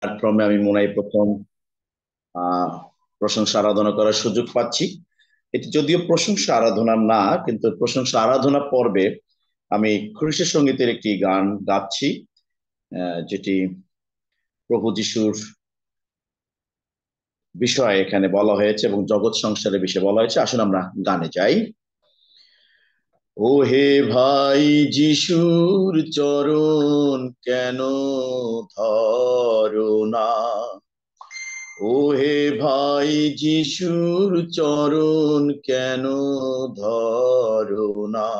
প্ল্যাটফর্মে আমি মনে হয় প্রথম আহ প্রশংসা আরাধনা করার সুযোগ পাচ্ছি। এটি যদিও প্রশংসা আরাধনা না, কিন্তু প্রশংসা আরাধনা পর্বে আমি খ্রিস্ট সঙ্গীতের একটি গান গাচ্ছি, যেটি প্রভু যিশুর বিষয়ে এখানে বলা হয়েছে এবং জগৎ সংসারের বিষয়ে বলা হয়েছে। আসুন আমরা গানে যাই। ও হে ভাই, যিশুর চরণ কেন ধরো না? ও হে ভাই, যিশুর চরণ কেন ধরো না?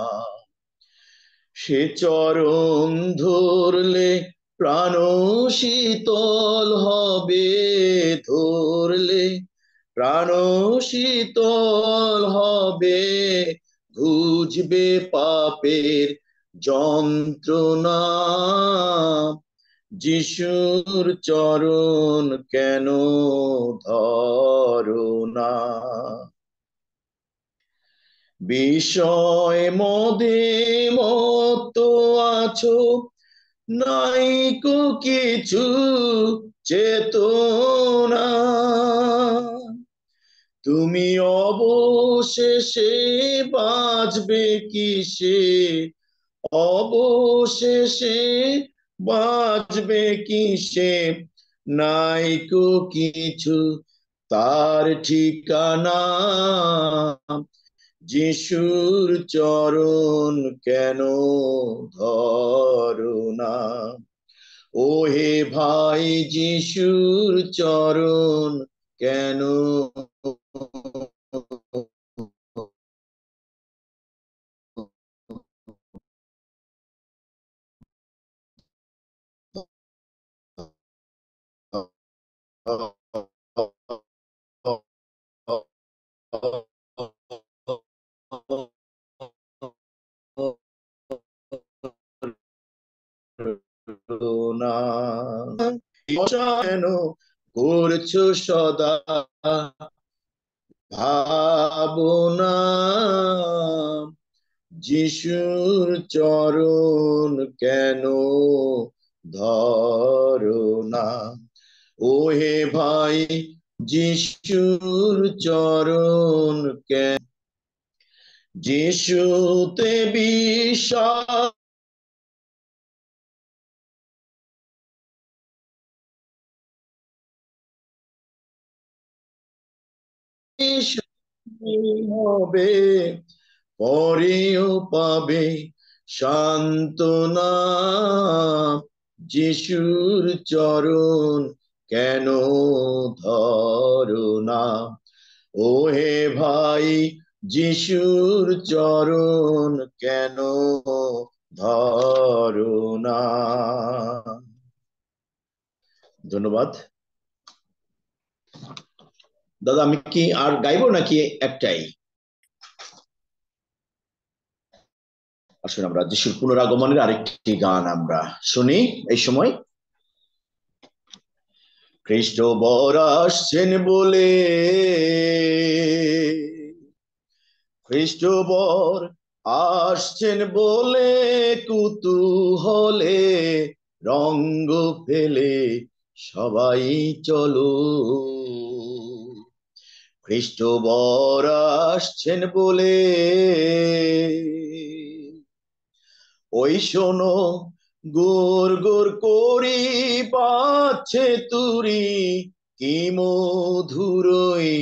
সে চরণ ধরলে প্রাণ শীতল হবে, ধরলে প্রাণ শীতল হবে, বুঝবে পাপের যন্ত্রণা। যিশুর চরণ কেন ধরো না? বিষয় মদে মত আছো, নাইকো কিছু চেতনা। তুমি অবশেষে বাঁচবে কিসে? অবশেষে বাঁচবে কিসে? নাইকো কিছু তার ঠিকানা। যিশুর চরণ কেন ধরো না? ও হে ভাই, যিশুর চরণ কেন না? কেন করছো সদা ভাবনা? যিশুর চরণ কেন ধরো না? ও হে ভাই, যিশুর চরণ কেন? যিশুতে বিশ্বাস হবে, পরেও পাবে সান্ত্বনা। যিশুর চরণ কেন ধরো না? ও হে ভাই, যিশুর চরণ কেন ধরো না? ধন্যবাদ। দাদা, আমি কি আর গাইবো নাকি একটাই? আসলে আমরা যিশুর পুনরাগমনের আরেকটি গান আমরা শুনি এই সময়। খ্রিস্ট বর আসছেন বলে, খ্রিস্ট বর আসছেন বলে, কুতূহলে রঙ্গ ফেলে সবাই চলো। খ্রিস্ট বর আসছেন বলে, ওই শোনো গোর গোর করি পাচ্ছে তুরি, কি মধুরই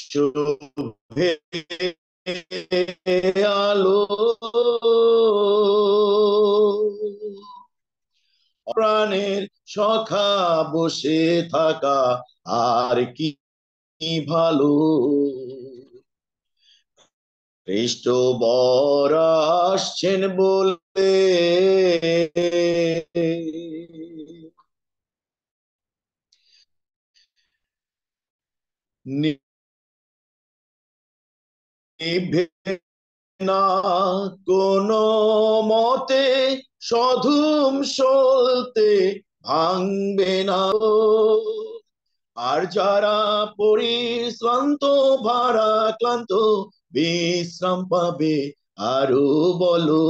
শোভে আলো। প্রাণের সখা বসে থাকা আর কি ভালো। খ্রিস্ট বর আসছেন বলে, নিভে না কোনো মতে, সধুম সলতে ভাঙবে না। আর যারা পরিশ্রান্ত ভাড়া ক্লান্ত, বিশ্রাম পাবে আরো বলো।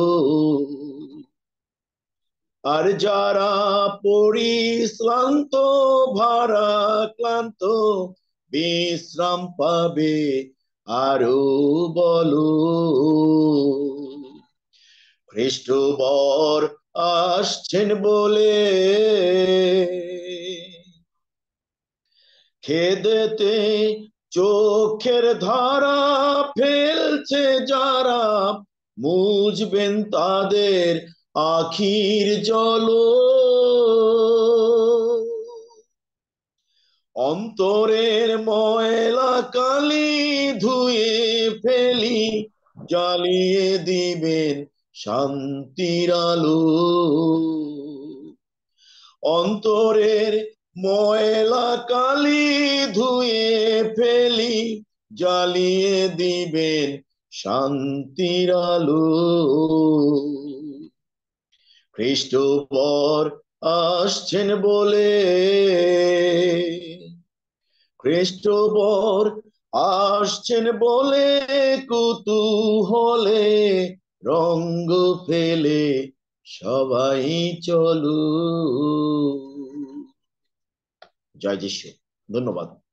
আর যারা পরিশ্রান্ত ভারাক্রান্ত বিশ্রাম পাবে আরো বলো। খ্রিস্ট বর আসছেন বলে খেদেতে চোখের ধারা ফেলছে যারা, মুছবেন তাদের আখির জল। অন্তরের ময়লা কালি ধুয়ে ফেলি, জ্বালিয়ে দিবেন শান্তির আলো। অন্তরের ময়লা কালি ধুয়ে ফেলি, জ্বালিয়ে দিবেন শান্তির আলো। খ্রিস্ট বর আসছেন বলে, খ্রিস্ট বর আসছেন বলে কুতূহলে রঙ্গ ফেলে সবাই চলো। জয় যিশু। ধন্যবাদ।